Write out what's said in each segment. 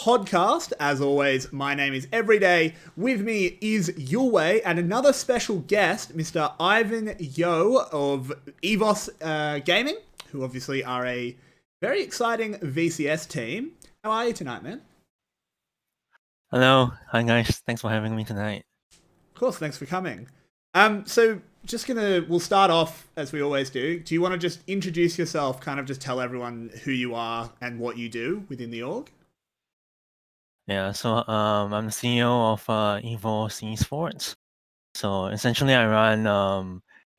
podcast. As always, my name is EveryWei. With me is Yulwei and another special guest, Mr. Ivan Yo of EVOS Gaming, who obviously are a very exciting VCS team. How are you tonight, man? Hello. Hi, guys. Thanks for having me tonight. Of course, thanks for coming. So we'll start off as we always do. Do you want to just introduce yourself, kind of just tell everyone who you are and what you do within the org? Yeah, so I'm the CEO of EVOS Esports. So essentially, I run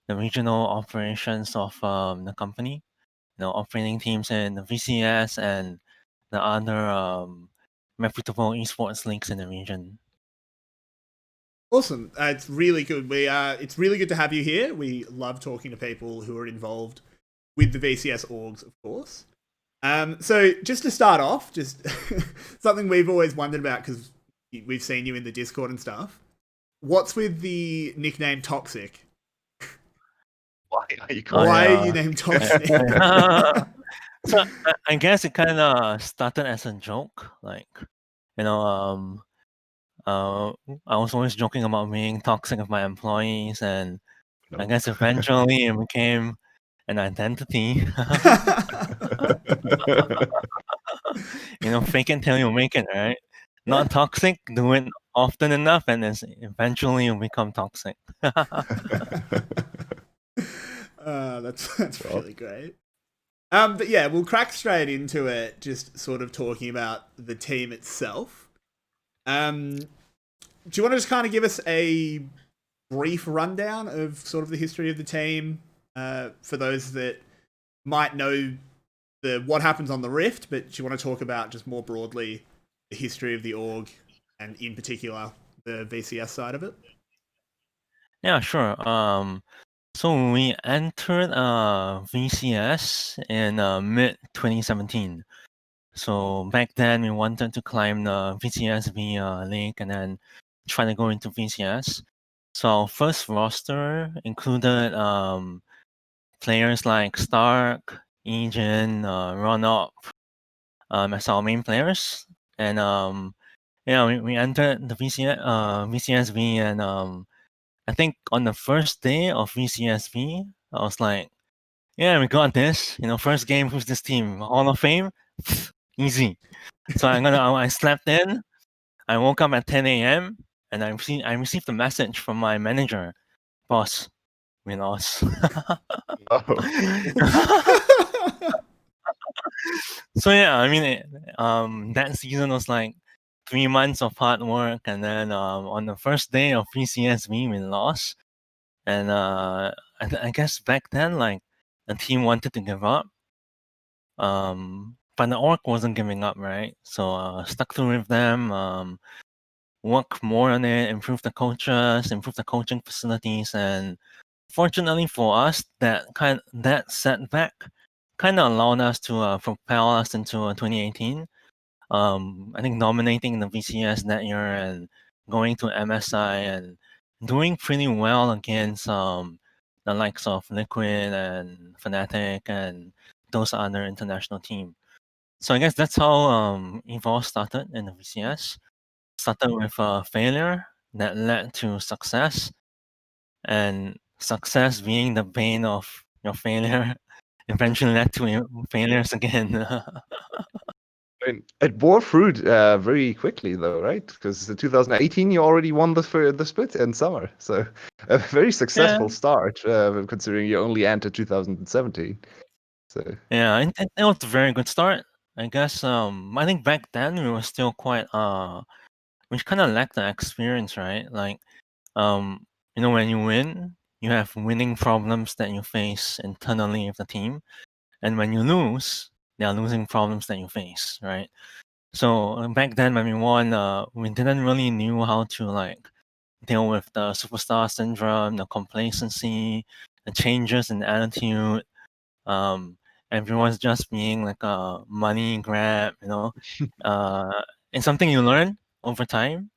the regional operations of the company, operating teams in the VCS and the other reputable esports leagues in the region. Awesome. It's really good. It's really good to have you here. We love talking to people who are involved with the VCS orgs, of course. So just to start off, just something we've always wondered about because we've seen you in the Discord and stuff. What's with the nickname 𝘀“Toxic”? Why are you called? Why are you named Toxic? So I guess it kind of started as a joke, like I was always joking about being toxic with my employees, and I guess eventually it became an identity. Fake it till you make it, right? Not toxic, do it often enough, and then eventually you'll become toxic. That's really great. But yeah, we'll crack straight into it, just sort of talking about the team itself. Do you want to just kind of give us a brief rundown of sort of the history of the team for those that might know what happens on the Rift, but do you want to talk about just more broadly the history of the org and in particular the VCS side of it? Yeah, sure. So we entered VCS in mid-2017. So back then we wanted to climb the VCS league and then try to go into VCS. So our first roster included players like Stark, Ejin, Run-Up as our main players. And we entered the VCSV, and I think on the first day of VCSV, I was like, yeah, we got this. First game, who's this team? Hall of Fame? Easy. So I slept in. I woke up at 10 a.m. and I received a message from my manager, boss, we lost. So yeah, I mean, that season was like 3 months of hard work, and then on the first day of VCSV, we lost. And I guess back then, like, the team wanted to give up. But the org wasn't giving up, right? So stuck through with them, work more on it, improve the coaches, improve the coaching facilities, and fortunately for us, that setback kind of allowed us to propel us into 2018. I think dominating the VCS that year and going to MSI and doing pretty well against the likes of Liquid and Fnatic and those other international teams. So I guess that's how EVOS started in the VCS. Started with a failure that led to success, and success being the bane of your failure eventually led to failures again. I mean, it bore fruit very quickly, though, right? Because in 2018, you already won the split in summer. So a very successful start, considering you only entered 2017. So yeah, it was a very good start. I guess I think back then we were still quite we kind of lacked the experience, right? Like when you win, you have winning problems that you face internally with the team, and when you lose, there are losing problems that you face, right? So back then when we won, we didn't really knew how to like deal with the superstar syndrome, the complacency, the changes in attitude. Everyone's just being like a money grab, it's something you learn over time.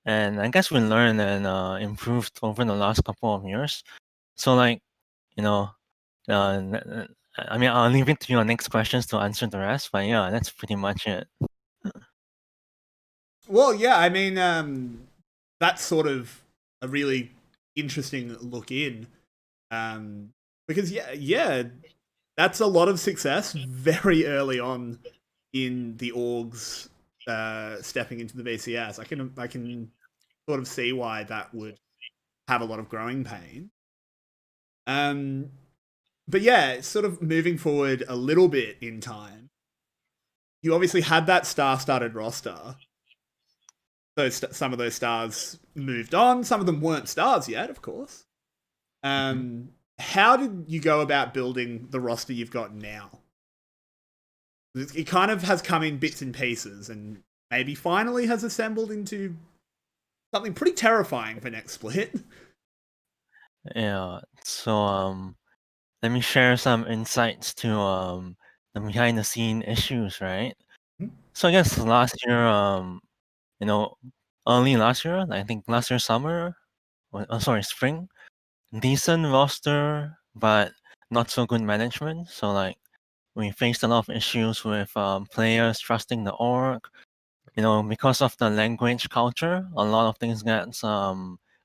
And I guess we learned and improved over the last couple of years. So like, I mean, I'll leave it to your next questions to answer the rest. But yeah, that's pretty much it. Well, yeah, I mean, that's sort of a really interesting look in, because yeah, that's a lot of success very early on in the orgs stepping into the VCS. I can sort of see why that would have a lot of growing pain. But yeah, sort of moving forward a little bit in time, you obviously had that star-studded roster. Some of those stars moved on. Some of them weren't stars yet, of course. How did you go about building the roster you've got now? It kind of has come in bits and pieces, and maybe finally has assembled into something pretty terrifying for next split. Yeah. So let me share some insights to the behind the scene issues, right? So I guess last year, you know, early last year, I think last year summer, sorry, spring, decent roster, but not so good management. So like we faced a lot of issues with players trusting the org. Because of the language culture, a lot of things get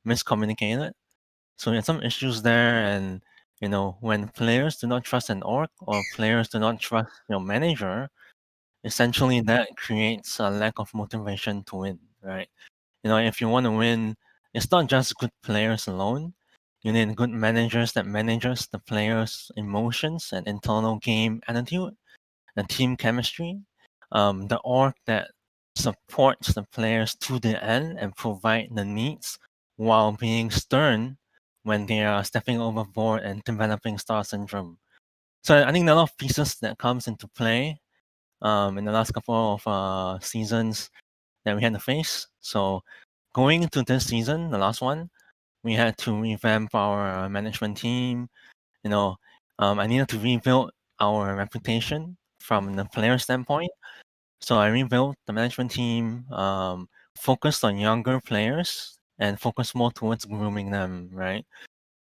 miscommunicated. So we had some issues there, and when players do not trust an org or players do not trust your manager, essentially that creates a lack of motivation to win, right? If you want to win, it's not just good players alone. You need good managers that manages the players' emotions and internal game attitude, and team chemistry, the org that supports the players to the end and provide the needs while being stern when they are stepping overboard and developing star syndrome. So I think there are a lot of pieces that comes into play in the last couple of seasons that we had to face. So going into this season, the last one, we had to revamp our management team. I needed to rebuild our reputation from the player standpoint. So I rebuilt the management team, focused on younger players and focused more towards grooming them, right?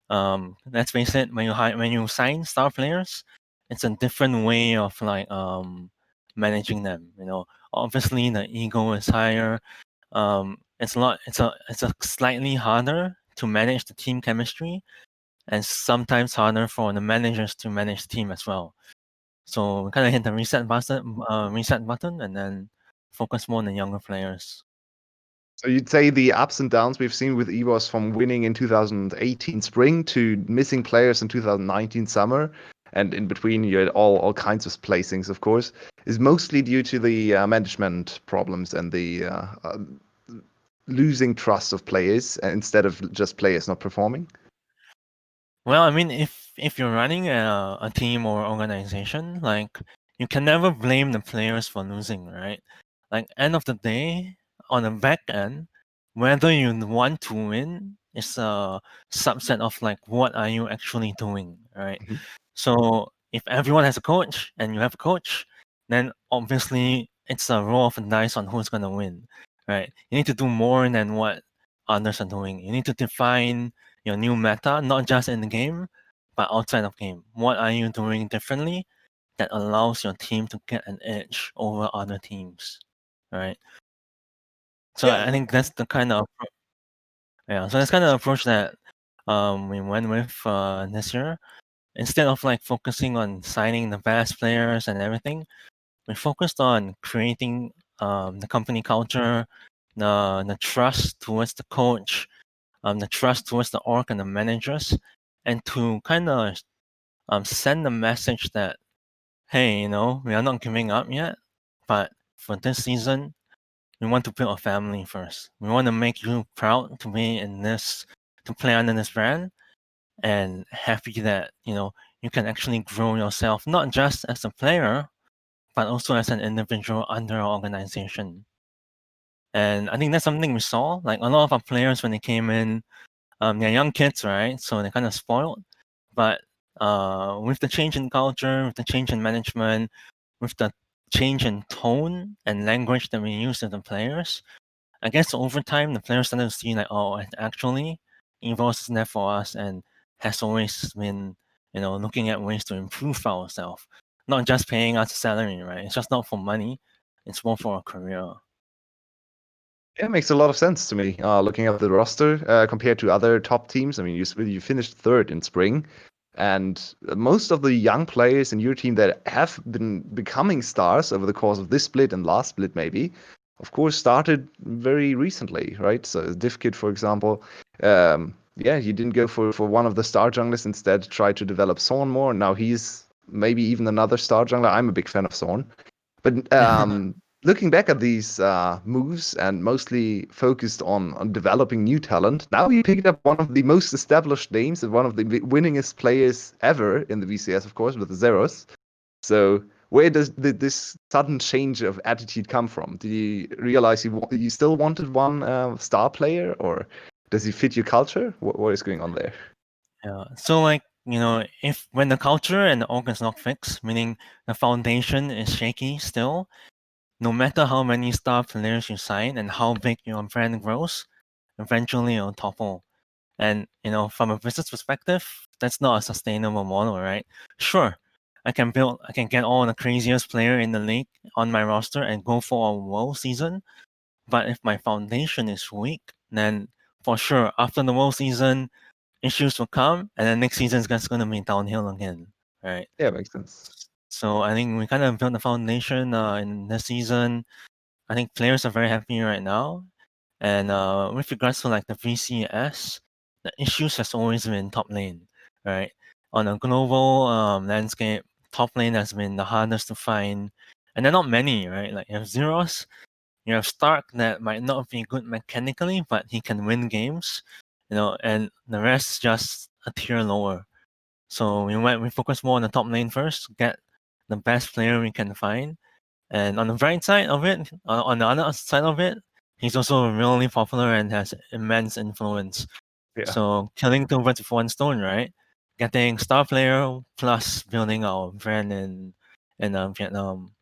Let's face it, when you sign star players, it's a different way of like managing them. Obviously the ego is higher. It's a slightly harder to manage the team chemistry, and sometimes harder for the managers to manage the team as well. So we kind of hit the reset button, and then focus more on the younger players. So you'd say the ups and downs we've seen with EVOS from winning in 2018 spring to missing players in 2019 summer, and in between you had all kinds of placings, of course, is mostly due to the management problems and the losing trust of players instead of just players not performing. Well, I mean, if you're running a team or organization, like you can never blame the players for losing, right? Like end of the day, on the back end, whether you want to win is a subset of like what are you actually doing, right? Mhm. So if everyone has a coach and you have a coach, then obviously it's a roll of the dice on who's gonna win, right? You need to do more than what others are doing. You need to define your new meta, not just in the game, but outside of game. What are you doing differently that allows your team to get an edge over other teams, right? So I think that's the kind of So that's kind of approach that we went with this year. Instead of like focusing on signing the best players and everything, we focused on creating the company culture, the trust towards the coach, the trust towards the org and the managers, and to kind of send a message that, hey, we are not giving up yet, but for this season, we want to build a family first. We want to make you proud to be to play under this brand, and happy that you can actually grow yourself not just as a player, but also as an individual under our organization. And I think that's something we saw. Like a lot of our players when they came in, they're young kids, right? So they're kind of spoiled. But with the change in culture, with the change in management, with the change in tone and language that we use with the players, I guess over time the players started to see like, oh, actually, EVOS is there for us and has always been, looking at ways to improve ourselves, not just paying us a salary, right? It's just not for money; it's more for a career. Yeah, it makes a lot of sense to me. Looking at the roster compared to other top teams, I mean, you finished third in spring, and most of the young players in your team that have been becoming stars over the course of this split and last split, maybe, of course, started very recently, right? So 𝘀𝘀𝗰𝗋𝗀, for example, yeah, you didn't go for one of the star junglers, instead tried to develop 𝘁𝗀 more. Now he's maybe even another star jungler. I'm a big fan of 𝘁𝗀. But looking back at these moves and mostly focused on developing new talent, now you picked up one of the most established names and one of the winningest players ever in the VCS, of course, with the 𝘂𝗎s. So where did this sudden change of attitude come from? Did you realize you still wanted one star player, or does he fit your culture? What is going on there? Yeah. So like, if when the culture and the org is not fixed, meaning the foundation is shaky still, no matter how many star players you sign and how big your brand grows, eventually it'll topple. And from a business perspective, that's not a sustainable model, right? Sure, I can get all the craziest player in the league on my roster and go for a world season. But if my foundation is weak, then for sure after the world season, issues will come, and then next season is just going to be downhill again, right? Yeah, makes sense. So I think we kind of built the foundation in this season. I think players are very happy right now. And with regards to like the VCS, the issues has always been top lane, right? On a global landscape, top lane has been the hardest to find. And there are not many, right? Like you have 𝘂𝗎s, you have 𝘀𝗏 that might not be good mechanically, but he can win games, and the rest is just a tier lower. So we focus more on the top lane first, get the best player we can find. And on the bright side of it, on the other side of it, he's also really popular and has immense influence. Yeah. So killing two birds with one stone, right? Getting star player plus building our brand in Vietnam.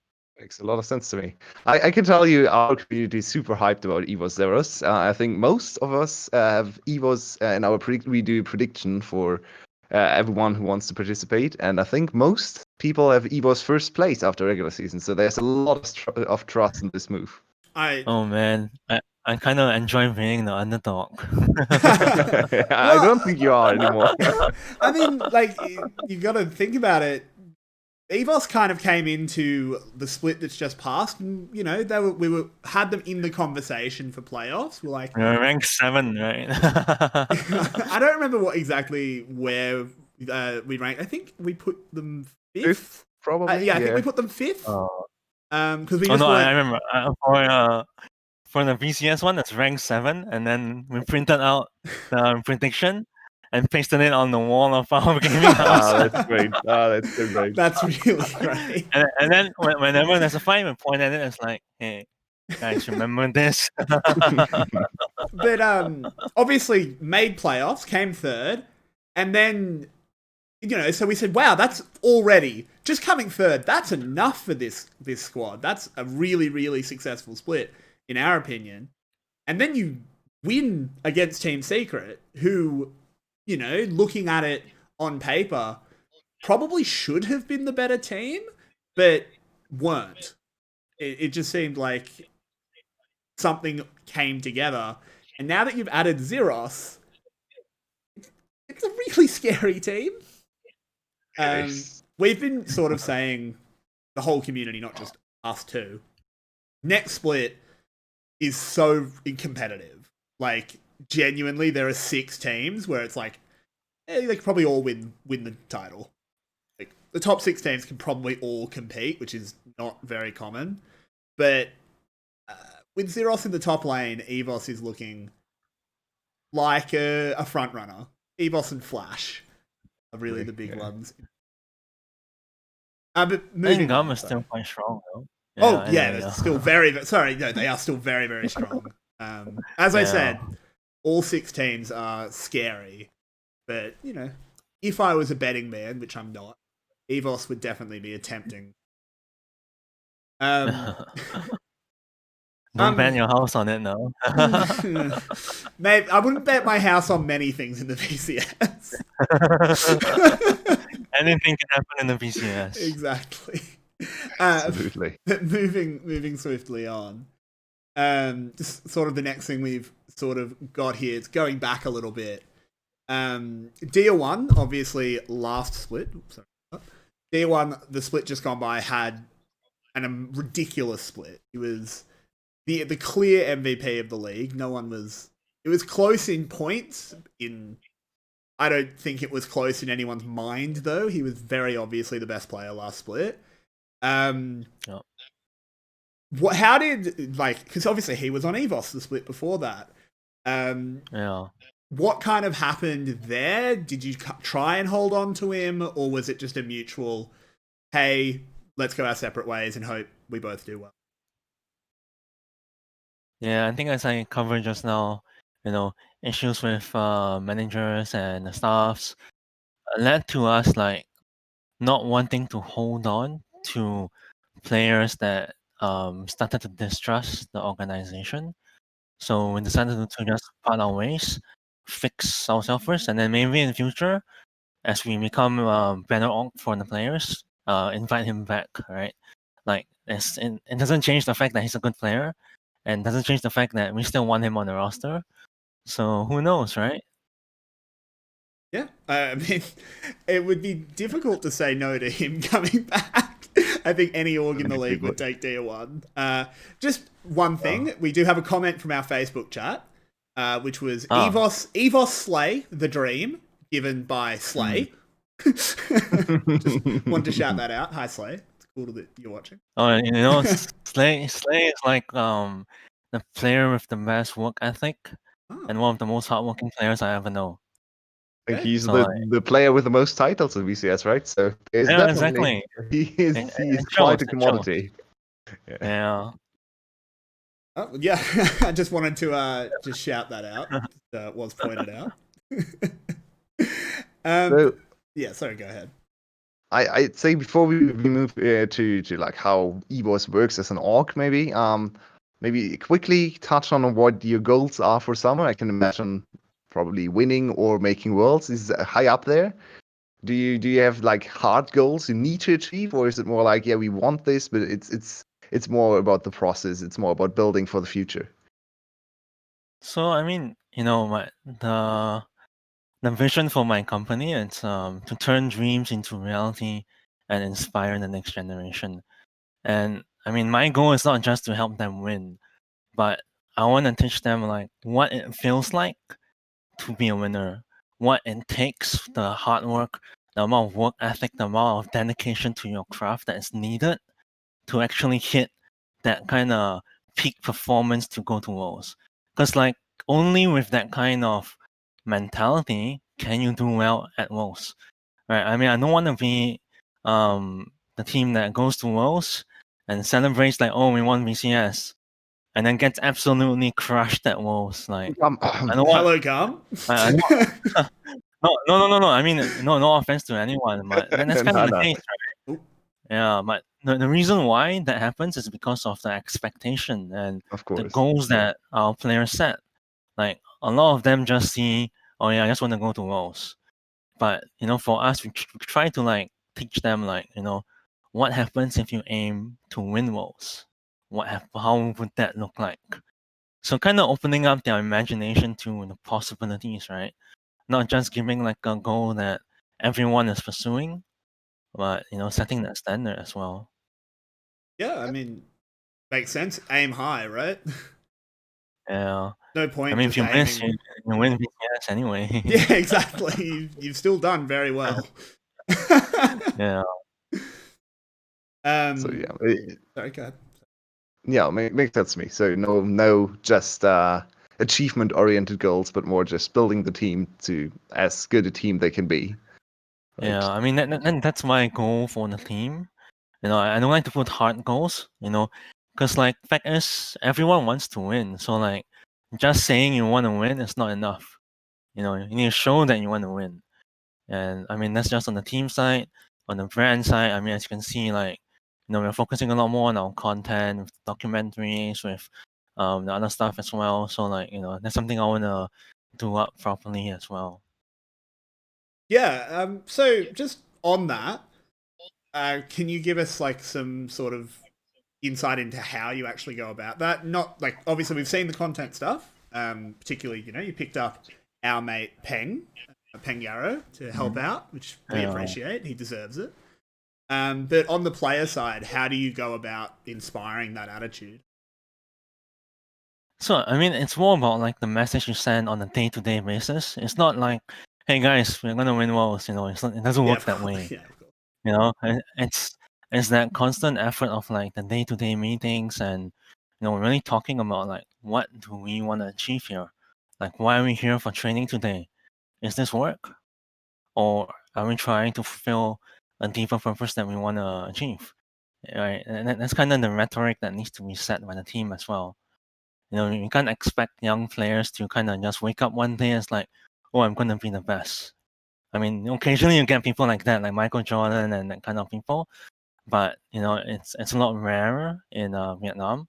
Makes a lot of sense to me. I can tell you our community is super hyped about EVOS 𝘂𝗎s. I think most of us have EVOS in our we do prediction for everyone who wants to participate, and I think most people have EVOS first place after regular season. So there's a lot of trust in this move. Oh man, I kind of enjoy being the underdog. I don't think you are anymore. I mean, like, you got to think about it. EVOS kind of came into the split that's just passed, and we had them in the conversation for playoffs. We're like, We're ranked 7, right? I don't remember exactly where we ranked. I think we put them fifth. Probably. Yeah, I think we put them fifth. Because we Oh just no, weren't- I remember. For the VCS one, it's ranked 7, and then we printed out the prediction and pasted it on the wall of our gaming house. That's great. That's so great. That's really great. And then whenever there's a fight, we point at it. It's like, hey, guys, remember this? But obviously made playoffs, came third, and then so we said, wow, that's already just coming third. That's enough for this squad. That's a really, really successful split, in our opinion. And then you win against Team Secret, who, looking at it on paper, probably should have been the better team, but weren't. It just seemed like something came together. And now that you've added 𝘂𝗎s, it's a really scary team. We've been sort of saying, the whole community, not just us two, next split is so competitive. Like, genuinely, there are 6 teams where it's like, they could probably all win the title. Like, the top 6 teams can probably all compete, which is not very common. But with 𝘂𝗎s in the top lane, EVOS is looking like a front runner. EVOS and 𝘀𝗏 are really the big ones. But I think Gum is still quite strong, though. They're still very. Sorry, no, they are still very, very strong. As I said, all 6 teams are scary. But if I was a betting man, which I'm not, EVOS would definitely be attempting. Don't bet your house on it, no. Maybe I wouldn't bet my house on many things in the VCS. Anything can happen in the VCS. Exactly. Absolutely. But moving swiftly on. Just sort of the next thing we've sort of got here. It's going back a little bit. D1, obviously last split. Oops, sorry. D1, the split just gone by, had a ridiculous split. It was the clear MVP of the league. No one was. It was close in points. I don't think it was close in anyone's mind though. He was very obviously the best player last split. Yep. How did because obviously he was on EVOS the split before that. Yeah. What kind of happened there? Did you try and hold on to him, or was it just a mutual, hey, let's go our separate ways and hope we both do well? Yeah, I think as I covered just now, issues with managers and the staffs led to us like not wanting to hold on to players that started to distrust the organization. So we decided to just part our ways, fix ourselves first, and then maybe in the future, as we become better org for the players, invite him back, right? Like it doesn't change the fact that he's a good player, and doesn't change the fact that we still want him on the roster. So who knows, right? Yeah, I mean, it would be difficult to say no to him coming back. I think any org in the league would take D1. Just one thing, we do have a comment from our Facebook chat, which was EVOS Slay the Dream, given by Slay. Just wanted to shout that out. Hi, Slay. It's cool that you're watching. Oh, Slay is like the player with the best work ethic and one of the most hardworking players I ever know. I think he's the player with the most titles in VCS, right? So yeah, exactly. He is quite a commodity. Yeah. Yeah, I just wanted to just shout that out. It was pointed out. Yeah, sorry, go ahead. I'd say before we move to like how EVOS works as an org, maybe quickly touch on what your goals are for summer. I can imagine probably winning or making worlds is high up there. Do you have like hard goals you need to achieve, or is it more like, yeah, we want this, but it's more about the process. It's more about building for the future. So I mean, the vision for my company is to turn dreams into reality and inspire the next generation. And I mean, my goal is not just to help them win, but I want to teach them like what it feels like to be a winner, what it takes, the hard work, the amount of work ethic, the amount of dedication to your craft that is needed to actually hit that kind of peak performance to go to Worlds. Because like only with that kind of mentality can you do well at Worlds, right? I mean, I don't want to be the team that goes to Worlds and celebrates like, oh, we won VCS, and then gets absolutely crushed at Worlds. Like, I don't want. Hello, Gum. No. I mean, no offense to anyone, but that's kind of the case, right? Yeah, but the reason why that happens is because of the expectation and the goals that our players set. Like a lot of them just see, oh yeah, I just want to go to Worlds. But for us, we try to like teach them like what happens if you aim to win Worlds. How would that look like? So kind of opening up their imagination to the possibilities, right? Not just giving like a goal that everyone is pursuing, but setting that standard as well. Yeah, I mean, makes sense. Aim high, right? Yeah. No point. I mean, if you miss, you win VCS anyway. Yeah, exactly. You've still done very well. Yeah. So yeah. Sorry, go ahead. Yeah, makes sense to me. So no, just achievement-oriented goals, but more just building the team to as good a team they can be. Right? Yeah, I mean that's my goal for the team. I don't like to put hard goals. Because like fact is everyone wants to win. So like just saying you want to win is not enough. You need to show that you want to win. And I mean that's just on the team side. On the brand side, I mean as you can see, like we're focusing a lot more on our content, with documentaries, with the other stuff as well. So like that's something I want to do up properly as well. Yeah. So just on that, can you give us like some sort of insight into how you actually go about that. Not like, obviously we've seen the content stuff, particularly, you know, you picked up our mate Peng Yarrow to help out, which we appreciate. He deserves it. But on the player side, how do you go about inspiring that attitude? So, I mean, it's more about like the message you send on a day-to-day basis. It's not like, hey guys, we're gonna win Worlds, you know, it doesn't work that way. Yeah, of course. You know, it's that constant effort of like the day-to-day meetings, and you know, really talking about like what do we want to achieve here? Like, why are we here for training today? Is this work? Or are we trying to fulfill a deeper purpose that we want to achieve? Right? And that's kind of the rhetoric that needs to be set by the team as well. You know, you can't expect young players to kind of just wake up one day and it's like, oh, I'm going to be the best. I mean, occasionally you get people like that, like Michael Jordan and that kind of people, but you know, it's a lot rarer in Vietnam.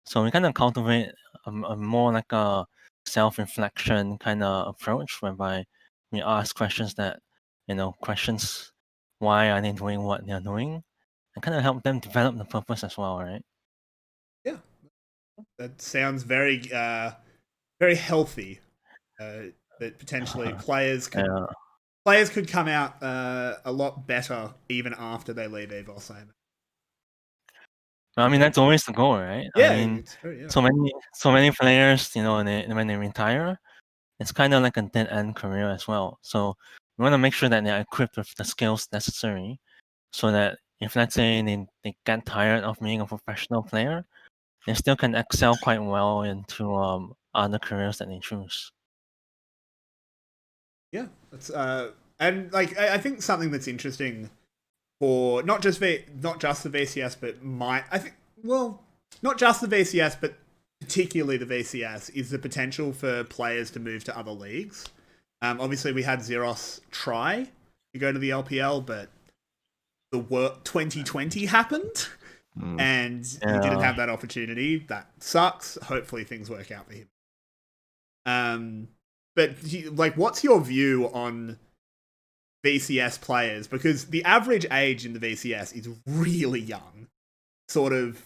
So we kind of cultivate a more like a self-reflection kind of approach, whereby we ask questions that, you know, questions why are they doing what they're doing, and kind of help them develop the purpose as well, right? Yeah, that sounds very, very healthy. That potentially players could come out a lot better even after they leave EVOS. I mean, that's always the goal, right? Yeah, I mean, it's very, yeah. so many players, you know, when they retire, it's kind of like a dead end career as well. So we want to make sure that they're equipped with the skills necessary, so that if, let's say, they get tired of being a professional player, they still can excel quite well into other careers that they choose. Yeah, that's and like I think something that's interesting for not just the VCS, but not just the VCS, but particularly the VCS, is the potential for players to move to other leagues. Obviously, we had Zeros try to go to the LPL, but the 2020 happened, and he didn't have that opportunity. That sucks. Hopefully, things work out for him. But like, what's your view on VCS players? Because the average age in the VCS is really young, sort of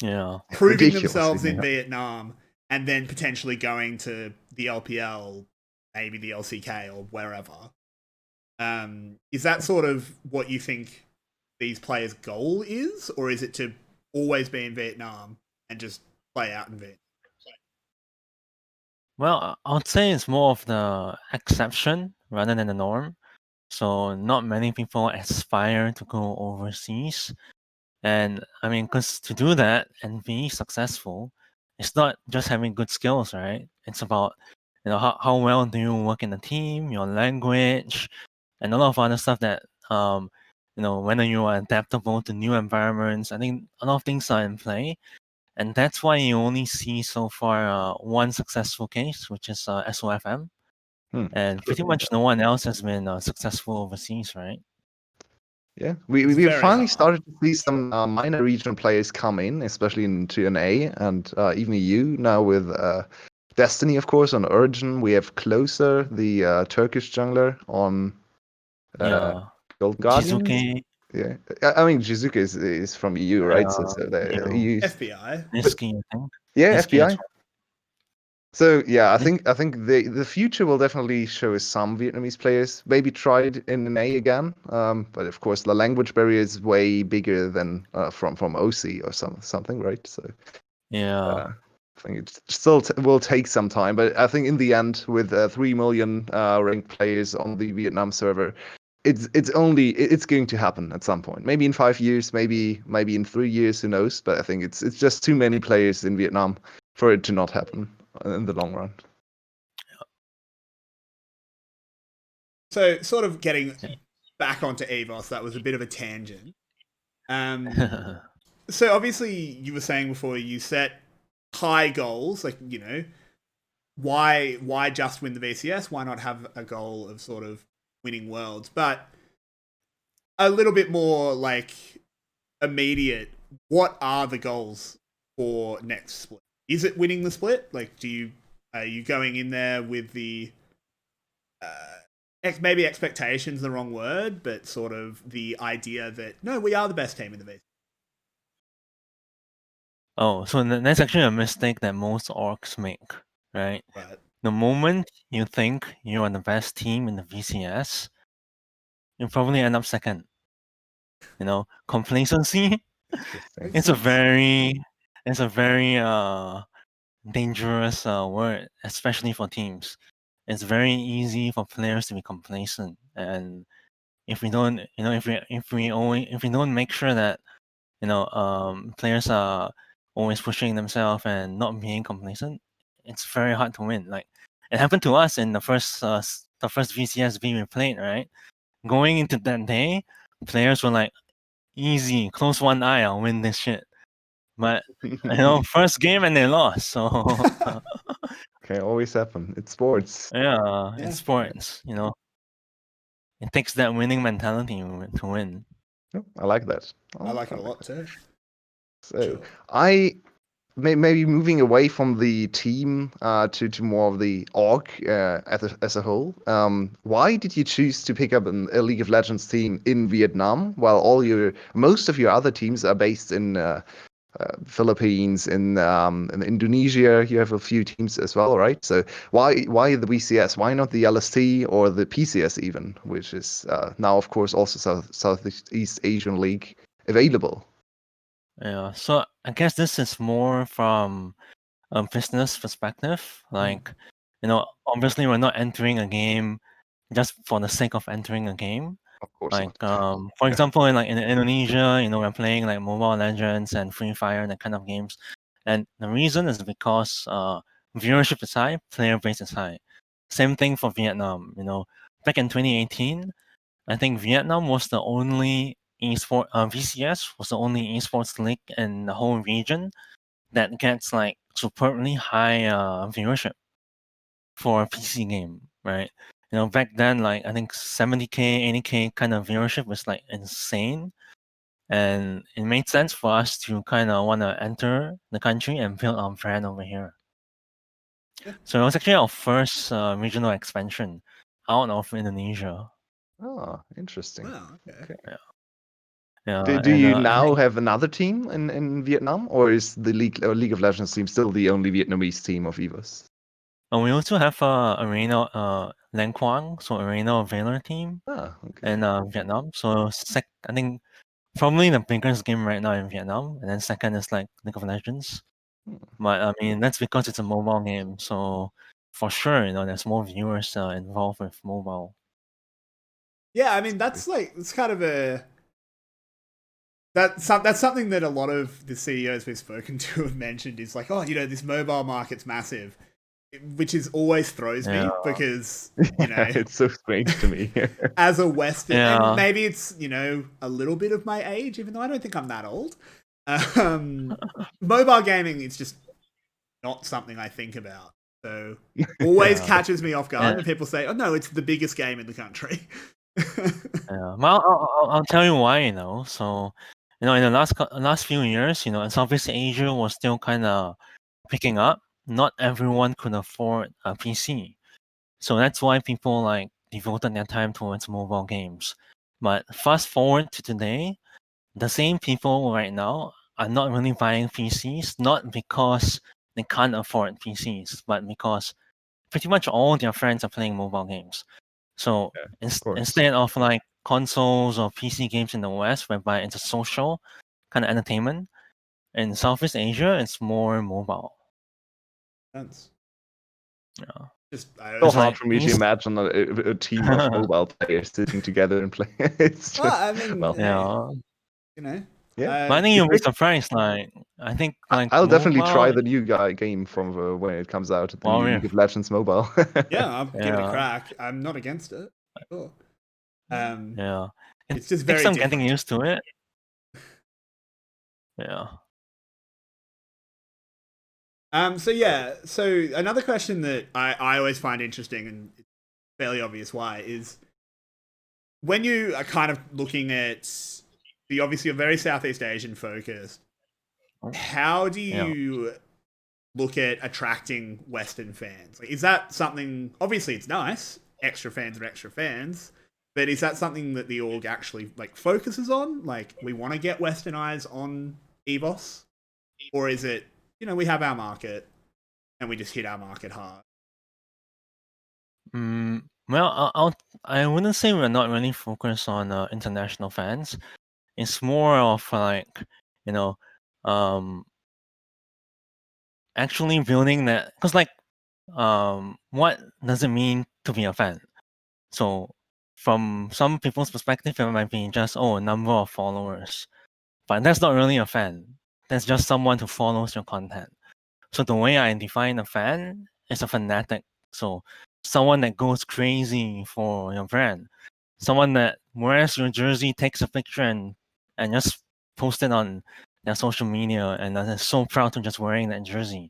proving themselves in Vietnam and then potentially going to the LPL, maybe the 𝘀CK or wherever. Is that sort of what you think these players' goal is, or is it to always be in Vietnam and just play out in Vietnam? Well, I would say it's more of the exception rather than the norm. So not many people aspire to go overseas. And I mean, because to do that and be successful, it's not just having good skills, right? It's about, you know, how well do you work in a team, your language, and a lot of other stuff that, you know, whether you are adaptable to new environments. I think a lot of things are in play. And that's why you only see so far one successful case, which is SOFM. And pretty much no one else has been successful overseas, right? Yeah, we finally started to see some minor regional players come in, especially into an A and even EU now with Destiny, of course, on Origin. We have 𝘀ecie, the Turkish jungler, on Gold Guardians. 𝘁𝗀𝗆𝗆. Yeah, I mean 𝘁𝗀𝗆 is from EU, right? So the EU FBI. 𝘁𝗀𝗆, I think. Yeah, FBI. So yeah, I think the future will definitely show us some Vietnamese players maybe tried in an A again, but of course the language barrier is way bigger than from 𝘂ci or something, right? So I think it still will take some time, but I think in the end, with 3 million ranked players on the Vietnam server, it's going to happen at some point. Maybe in 5 years, maybe in 3 years, who knows? But I think it's just too many players in Vietnam for it to not happen in the long run. So, sort of getting back onto EVOS, that was a bit of a tangent. So obviously, you were saying before, you set high goals, like, you know, why just win the VCS? Why not have a goal of sort of winning worlds? But a little bit more like immediate, what are the goals for next split? Is it winning the split? Like, are you going in there with the maybe expectations the wrong word, but sort of the idea that no, we are the best team in the VCS? Oh, so that's actually a mistake that most orgs make, right? Right. The moment you think you are the best team in the VCS, you probably end up second. You know, complacency. Interesting. Makes It's a sense. very dangerous word, especially for teams. It's very easy for players to be complacent, and if we don't, you know, if we don't make sure that players are always pushing themselves and not being complacent, it's very hard to win. Like it happened to us in the first VCSB we played, right? Going into that day, players were like, easy, close one eye, I'll win this shit. But first game and they lost. So Can always happen. It's sports. yeah, Yeah. in sports, it takes that winning mentality to win. Oh, I like that. I like it a that. lot too. So Sure. I maybe moving away from the team to more of the org as a whole. Why did you choose to pick up a League of Legends team in Vietnam while most of your other teams are based in Philippines, in Indonesia? You have a few teams as well, right? So why the BCS? Why not the LST or the PCS even, which is now of course also Southeast Asian League available? Yeah, so I guess this is more from a business perspective. Like, obviously we're not entering a game just for the sake of entering a game. Of course Like, not. for example, in Indonesia, we're playing like Mobile Legends and Free Fire and that kind of games. And the reason is because viewership is high, player base is high. Same thing for Vietnam. Back in 2018, I think Vietnam was the only VCS was the only esports league in the whole region that gets like superbly high viewership for a PC game, right? Back then, like I think 70K, 80K kind of viewership was like insane, and it made sense for us to kind of want to enter the country and build our brand over here. Yeah. So it was actually our first regional expansion out of Indonesia. Oh, interesting. Wow. Okay. Yeah, Do and you I now think have another team in Vietnam, or is the League of Legends team still the only Vietnamese team of EVOS? we also have Arena Lan Quang, so Arena Valor team Ah, okay. in Vietnam. So I think probably the biggest game right now in Vietnam, and then second is like League of Legends. But I mean that's because it's a mobile game, so for sure, there's more viewers involved with mobile. Yeah, I mean that's kind of that's something that a lot of the CEOs we've spoken to have mentioned is like, oh, this mobile market's massive, which is always throws me Yeah. because It's so strange to me. as a Western, and Yeah. maybe it's a little bit of my age, even though I don't think I'm that old. Mobile gaming is just not something I think about. So always Yeah. catches me off guard Yeah. when people say, "Oh no, it's the biggest game in the country." Yeah. Well, I'll tell you why. So in the last few years, Southeast Asia was still kind of picking up. Not everyone could afford a PC. So that's why people like devoted their time towards mobile games. But fast forward to today, the same people right now are not really buying PCs, not because they can't afford PCs, but because pretty much all their friends are playing mobile games. So Of course. instead of like consoles or PC games in the West, whereby it's a social kind of entertainment, in Southeast Asia, it's more mobile. Sense. Yeah. So It's hard like for me to imagine a team of mobile players sitting together and playing. It's just, I mean, well, yeah. yeah. But I think you'll be surprised. Like I think like I'll definitely try mobile. the new game from when it comes out, the Well, new yeah. League of Legends mobile. yeah, I'll give it a Yeah. crack. I'm not against it. Sure. Yeah. It's just takes very some different. getting used to it. Yeah. So yeah, so another question that I always find interesting and it's fairly obvious why is when you are kind of looking at the obviously a very Southeast Asian focused, how do you look at attracting Western fans? Like, is that something? Obviously, it's nice. Extra fans are extra fans, but is that something that the org actually like focuses on? Like, we want to get Western eyes on EVOS. or is it, you know, we have our market and we just hit our market hard? Well, I wouldn't say we're not really focused on international fans. It's more of like, you know, actually building that, because like, what does it mean to be a fan? So from some people's perspective, it might be just, a number of followers, but that's not really a fan. That's just someone who follows your content. So the way I define a fan is a fanatic. So someone that goes crazy for your brand, someone that wears your jersey, takes a picture and just post it on their social media, and is so proud to just wearing that jersey.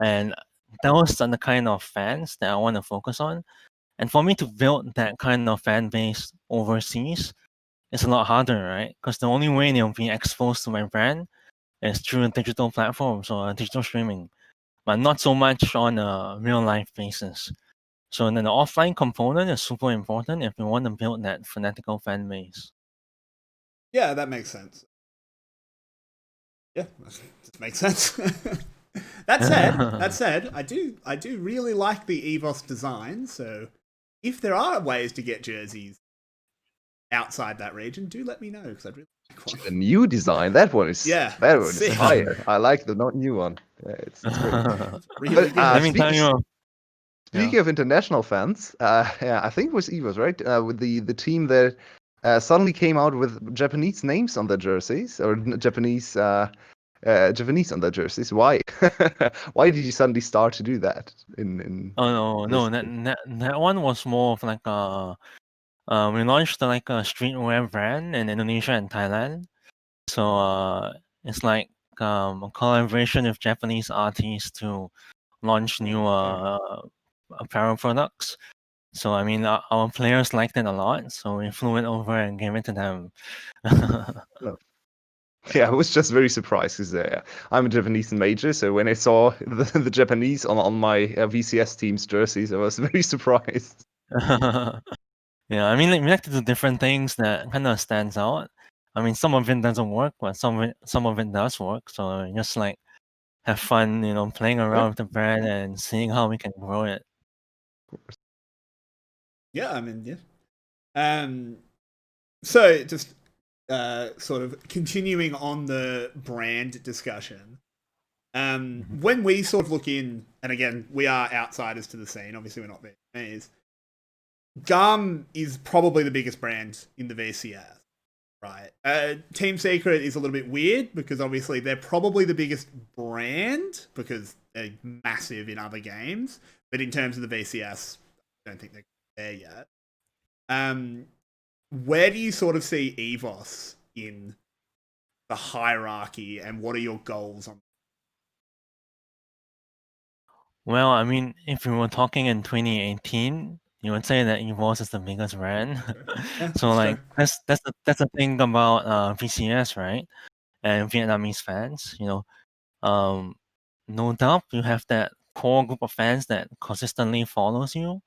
And those are the kind of fans that I want to focus on. And for me to build that kind of fan base overseas, it's a lot harder, right? Because the only way they'll be exposed to my brand is through digital platforms or digital streaming, but not so much on a real life basis. So then the offline component is super important if you want to build that fanatical fan base. Yeah, that makes sense. Yeah, that makes sense. That said, I do really like the EVOS design. So if there are ways to get jerseys outside that region, do let me know, because I'd really like one. A new design. That one is Yeah, that one sick. is fire. I like the not new one. Yeah, it's great. Really But, good. Let me tell you. Speaking of international fans, yeah, I think it was EVOS, right? With the team that suddenly came out with Japanese names on their jerseys, or Japanese Japanese on their jerseys. Why? Why did you suddenly start to do that? Oh no, this- that one was more of like we launched like a streetwear brand in Indonesia and Thailand. So it's like a collaboration with Japanese artists to launch new apparel products. So I mean, our players liked it a lot, so we flew it over and gave it to them. Yeah, I was just very surprised because I'm a Japanese major, so when I saw the Japanese on my VCS team's jerseys, I was very surprised. Yeah, I mean, like, we like to do different things that kind of stands out. I mean, some of it doesn't work, but some of it does work. So just like have fun, playing around with the brand and seeing how we can grow it. Yeah, I mean, yeah. So just sort of continuing on the brand discussion. When we sort of look in, and again, we are outsiders to the scene. Obviously, we're not Vietnamese. 𝘀cie is probably the biggest brand in the VCS, right? Team Secret is a little bit weird because obviously they're probably the biggest brand because they're massive in other games, but in terms of the VCS, I don't think they're there yet. Where do you sort of see EVOS in the hierarchy, and what are your goals on? Well, I mean, if we were talking in 2018, you would say that EVOS is the biggest brand. Yeah, So like that's the thing about VCS, right? And Vietnamese fans, no doubt you have that core group of fans that consistently follows you.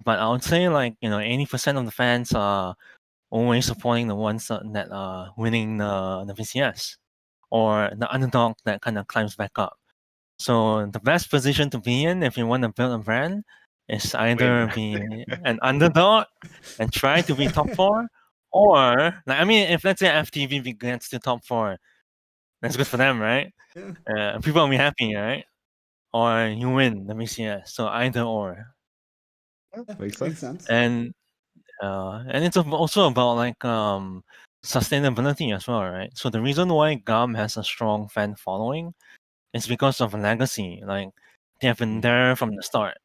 But I would say like 80% of the fans are always supporting the ones that are winning the VCS, or the underdog that kind of climbs back up. So the best position to be in if you want to build a brand is either be an underdog and try to be top 4, or like, I mean, if let's say FTV gets to top 4, that's good for them, right? Yeah. People will be happy, right? Or you win the VCS. So either or. Yeah, Makes sense. And it's also about like sustainability as well, right? So the reason why 𝘀cie has a strong fan following is because of a legacy. Like they have been there from the start.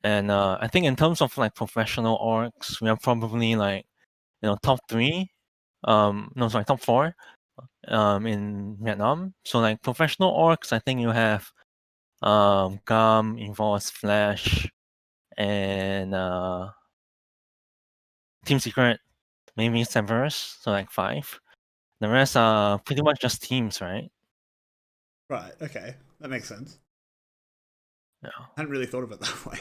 And I think in terms of like professional orgs, we are probably like top 3. No, sorry, top 4 in Vietnam. So like professional orgs, I think you have 𝘀cie, EVOS, Flash, and Team Secret, maybe Severus, so like 5. The rest are pretty much just teams, right? Right. Okay, that makes sense. Yeah. I hadn't really thought of it that way.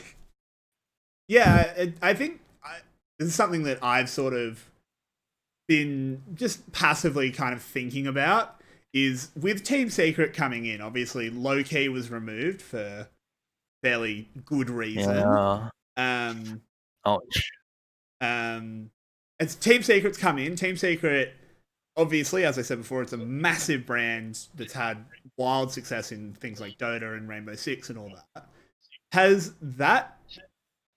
Yeah, I think this is something that I've sort of been just passively kind of thinking about. is with Team Secret coming in. Obviously, 𝘀𝘀 was removed for fairly good reason. Yeah. Um, Ouch. as Team Secret's come in, Team Secret, obviously, as I said before, it's a massive brand that's had wild success in things like Dota and Rainbow Six and all that. Has that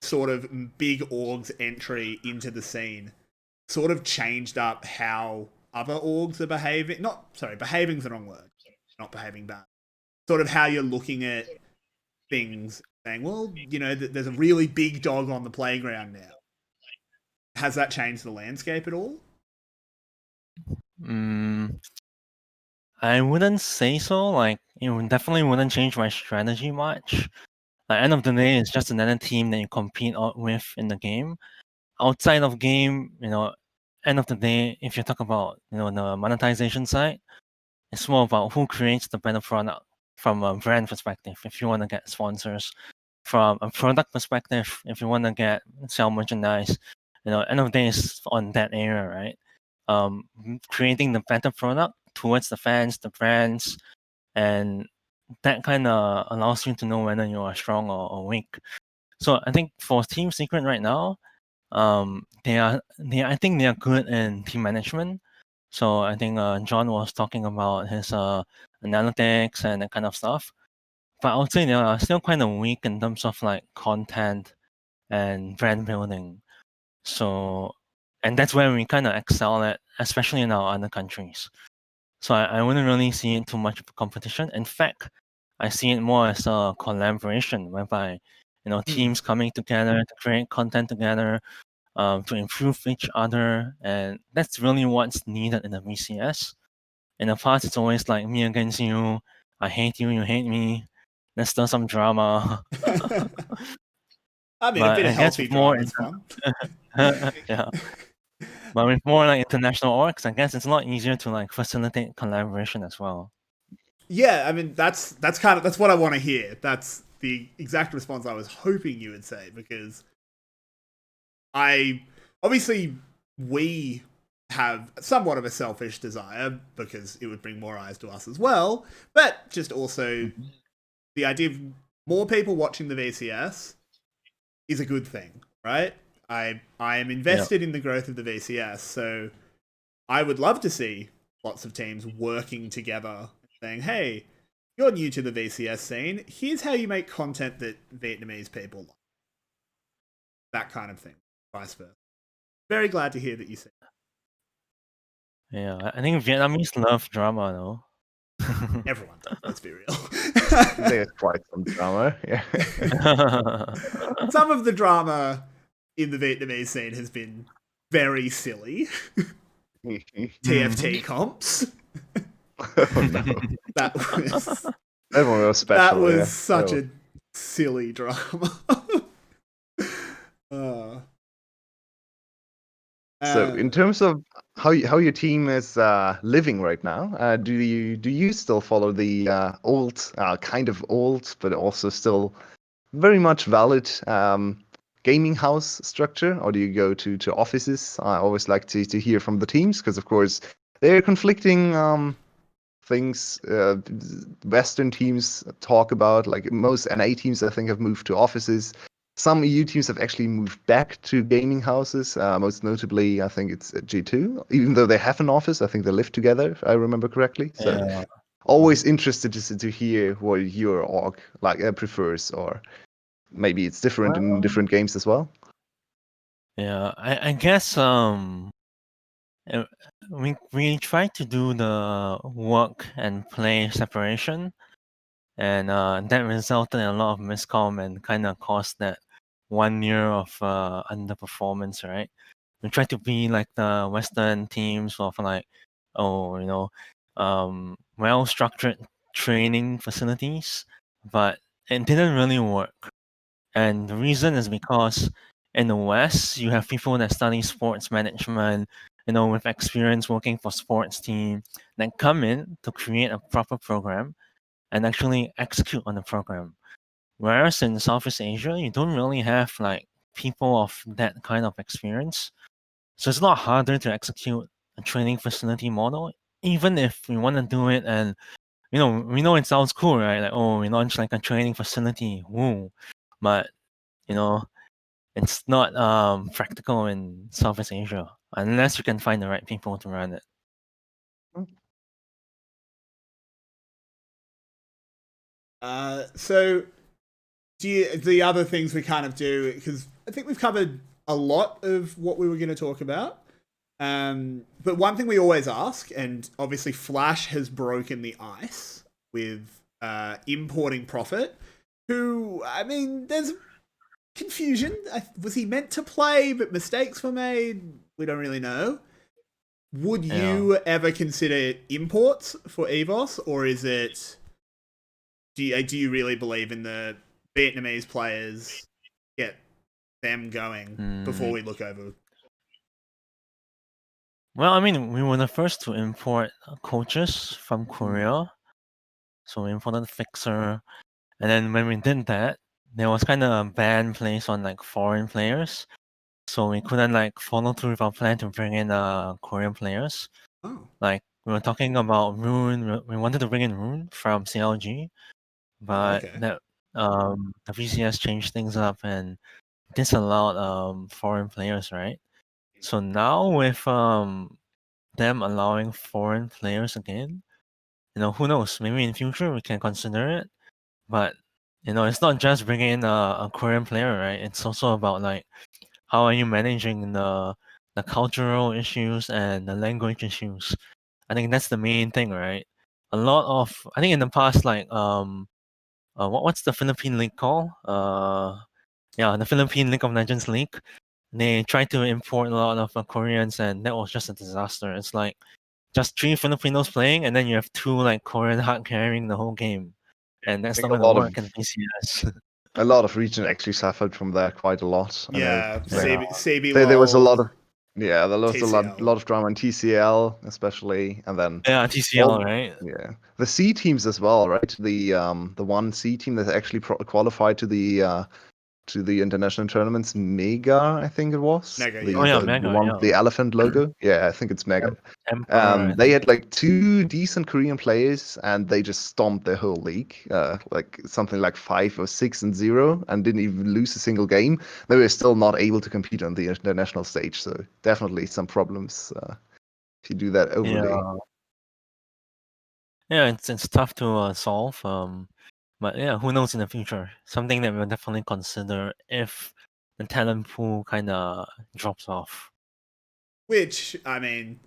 sort of big org's entry into the scene sort of changed up how other orgs are behaving? Behaving's the wrong word. Not behaving bad. Sort of how you're looking at things, saying, well, you know, there's a really big dog on the playground now. Has that changed the landscape at all? I wouldn't say so. Like, it definitely wouldn't change my strategy much. Like, end of the day, it's just another team that you compete with in the game. Outside of game, end of the day, if you talk about, the monetization side, it's more about who creates the better product from a brand perspective. If you want to get sponsors, from a product perspective, if you want to sell merchandise, end of the day is on that area, right? Creating the better product towards the fans, the brands, and that kind of allows you to know whether you are strong or weak. So I think for Team Secret right now, I think they are good in team management. So I think John was talking about his analytics and that kind of stuff. But I would say they are still kind of weak in terms of like content and brand building. So, and that's where we kind of excel at, especially in our other countries. So I wouldn't really see it too much of a competition. In fact, I see it more as a collaboration whereby, teams coming together to create content together, to improve each other, and that's really what's needed in the VCS. In the past, it's always like me against you. I hate you, you hate me. Let's do some drama. I mean, a bit of healthy drama is fun. Yeah. But with more like international orgs, I guess it's a lot easier to like facilitate collaboration as well. Yeah, I mean that's what I want to hear. That's the exact response I was hoping you would say, because we have somewhat of a selfish desire because it would bring more eyes to us as well, but just also the idea of more people watching the VCS is a good thing, right? I am invested in the growth of the VCS, so I would love to see lots of teams working together, saying, hey, you're new to the VCS scene, here's how you make content that Vietnamese people like. That kind of thing, vice versa. Very glad to hear that you said that. Yeah, I think Vietnamese love drama, though. Everyone does, let's be real. There's quite some drama, yeah. Some of the drama in the Vietnamese scene has been very silly. TFT comps. Oh no. That was special. That was such a silly drama. So in terms of how your team is living right now, do you still follow the old kind of old but also still very much valid gaming house structure, or do you go to offices? I always like to hear from the teams, because of course they're conflicting things. Western teams talk about, like most NA teams I think have moved to offices. Some EU teams have actually moved back to gaming houses. Most notably, I think it's G2. Even though they have an office, I think they live together, if I remember correctly. So always interested to hear what your org prefers, or maybe it's different in different games as well. Yeah, I guess we try to do the work and play separation, and that resulted in a lot of miscom and kind of caused that 1 year of underperformance, right? We try to be like the Western teams of like, well-structured training facilities, but it didn't really work. And the reason is because in the West, you have people that study sports management, with experience working for sports team, that come in to create a proper program and actually execute on the program. Whereas in Southeast Asia, you don't really have like people of that kind of experience. So it's a lot harder to execute a training facility model even if we want to do it, and we know it sounds cool, right? Like, oh, we launched like a training facility, woo, but it's not practical in Southeast Asia unless you can find the right people to run it. So the other things we kind of do, because I think we've covered a lot of what we were going to talk about. But one thing we always ask, and obviously Flash has broken the ice with importing Profit, who, I mean, there's confusion. Was he meant to play, but mistakes were made? We don't really know. Would you ever consider imports for EVOS, or is it... Do you really believe in the Vietnamese players, get them going before we look over? Well, I mean, we were the first to import coaches from Korea. So we imported 𝘀cie𝗰𝗶𝗹𝘀𝗁. And then when we did that, there was kind of a ban placed on like foreign players. So we couldn't like follow through with our plan to bring in Korean players. Oh. Like we were talking about Rune. We wanted to bring in Rune from CLG. But the VCS changed things up and disallowed foreign players, right? So now with them allowing foreign players again, who knows? Maybe in future we can consider it. But it's not just bringing in a Korean player, right? It's also about like how are you managing the cultural issues and the language issues. I think that's the main thing, right? I think in the past, like what's the Philippine league called? The Philippine League of Legends League. They tried to import a lot of Koreans, and that was just a disaster. It's like just 3 Filipinos playing, and then you have 2 like Korean hard carrying the whole game, and that's not going to work in BCS. A lot of region actually suffered from that quite a lot. Yeah, 𝘀𝗶𝗶𝗹𝘀𝗀. There was a lot of there was TCL. a lot of drama in TCL especially, and then TCL, right? Yeah, the C teams as well, right? The 1C team that actually qualified to the international tournaments, Mega, I think it was. Mega, Mega, the one with the elephant logo. Yeah, I think it's Mega. They had like 2 decent Korean players, and they just stomped their whole league, like something like 5 or 6-0, and didn't even lose a single game. They were still not able to compete on the international stage. So definitely some problems if you do that overly. Yeah, it's tough to solve. But yeah, who knows in the future? Something that we'll definitely consider if the talent pool kind of drops off. Which, I mean,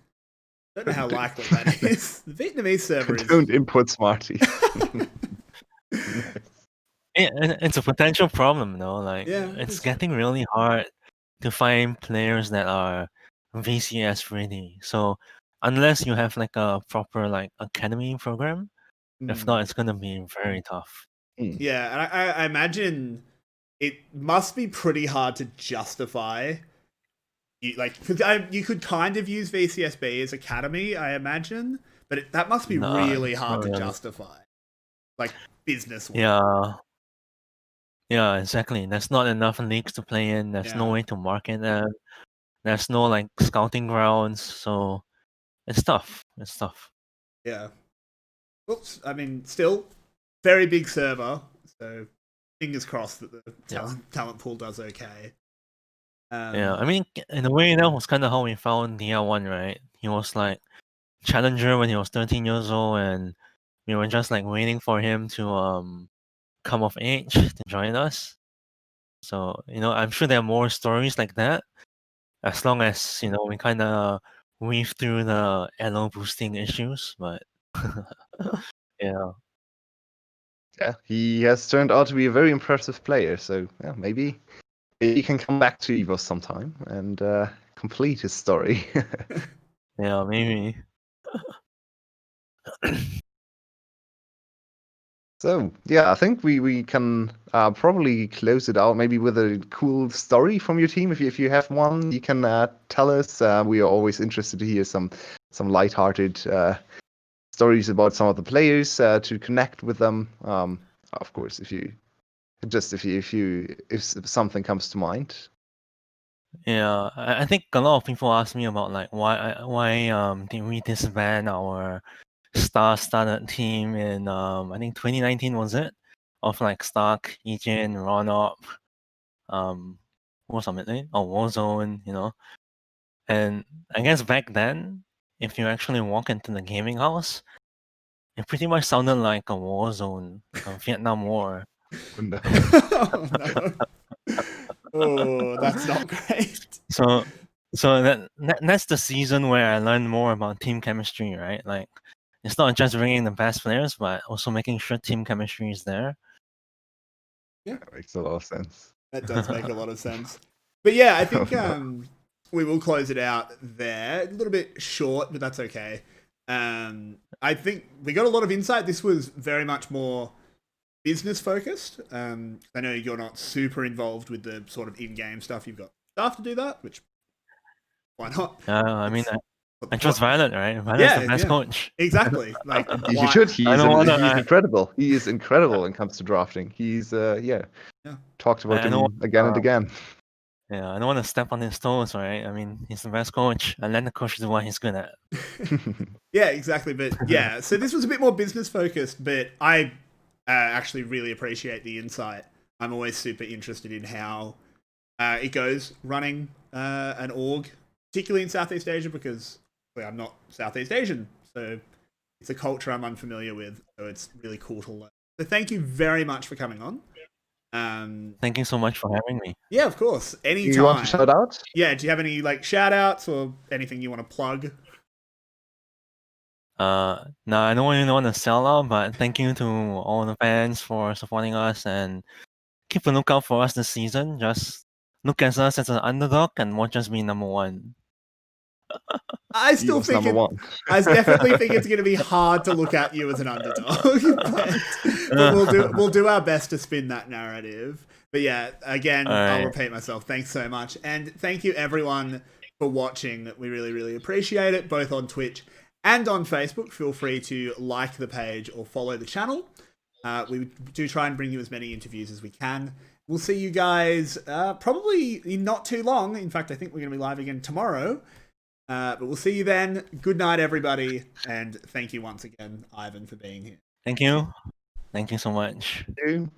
I don't know how likely that is. The Vietnamese server is... Don't import 𝘁𝗏𝗎. It's a potential problem, though. Like, it's getting really hard to find players that are VCS ready. So unless you have like a proper like academy program, if not, it's gonna be very tough. Yeah, and I imagine it must be pretty hard to justify. You could kind of use VCSB as academy, I imagine, but that must be really hard to justify, like business-wise. Yeah, exactly. There's not enough leagues to play in. There's no way to market them. There's no like scouting grounds, so it's tough. It's tough. Yeah. Oops. I mean, still very big server, so fingers crossed that the talent pool does okay. I mean, in a way, that was kind of how we found DL1, right? He was like challenger when he was 13 years old, and we were just like waiting for him to come of age to join us. So I'm sure there are more stories like that, as long as we kind of weave through the elo boosting issues. But yeah, he has turned out to be a very impressive player. So maybe he can come back to EVOS sometime and complete his story. Yeah, maybe. So yeah, I think we can probably close it out maybe with a cool story from your team. If you have one, you can tell us. We are always interested to hear some lighthearted stories about some of the players to connect with them. Of course, if something comes to mind. Yeah, I think a lot of people ask me about like why did we disband our star-studded team in I think 2019 was it, of like Stark, Ejin, Ronop, what was something? Oh, Warzone, you know. And I guess back then, if you actually walk into the gaming house, it pretty much sounded like a war zone, like a Vietnam War. Oh, no. Oh, no. Oh, that's not great. So that's the season where I learned more about team chemistry, right? Like, it's not just bringing the best players, but also making sure team chemistry is there. That makes a lot of sense. That does make a lot of sense. But yeah, I think we will close it out there. A little bit short, but that's okay. I think we got a lot of insight. This was very much more business focused. I know you're not super involved with the sort of in-game stuff. You've got staff to do that, which why not? I mean, I trust What- Violet, right? Violet's the best coach. Exactly. Like You why- should. He's don't wanna- incredible. He is incredible when it comes to drafting. He's talked about I don't him again and again. Yeah, I don't want to step on his toes, right? I mean, he's the best coach, and let the coach do what he's good at. Yeah, exactly. But yeah, so this was a bit more business focused, but I actually really appreciate the insight. I'm always super interested in how it goes running an org, particularly in Southeast Asia, because I'm not Southeast Asian, so it's a culture I'm unfamiliar with. So it's really cool to learn. So thank you very much for coming on. Thank you so much for having me. Yeah, of course. Anytime. You want to shout out? Yeah, do you have any like shout outs or anything you want to plug? No, I don't really want to sell out, but thank you to all the fans for supporting us, and keep a lookout for us this season. Just look at us as an underdog and watch us be #1. I still EVOS think number one. I definitely think it's going to be hard to look at you as an underdog, but we'll do our best to spin that narrative. But yeah, again, I'll repeat myself. Thanks so much, and thank you everyone for watching. We really appreciate it, both on Twitch and on Facebook. Feel free to like the page or follow the channel. We do try and bring you as many interviews as we can. We'll see you guys probably in not too long. In fact, I think we're going to be live again tomorrow. But we'll see you then. Good night, everybody. And thank you once again, Ivan, for being here. Thank you. Thank you so much. Thank you.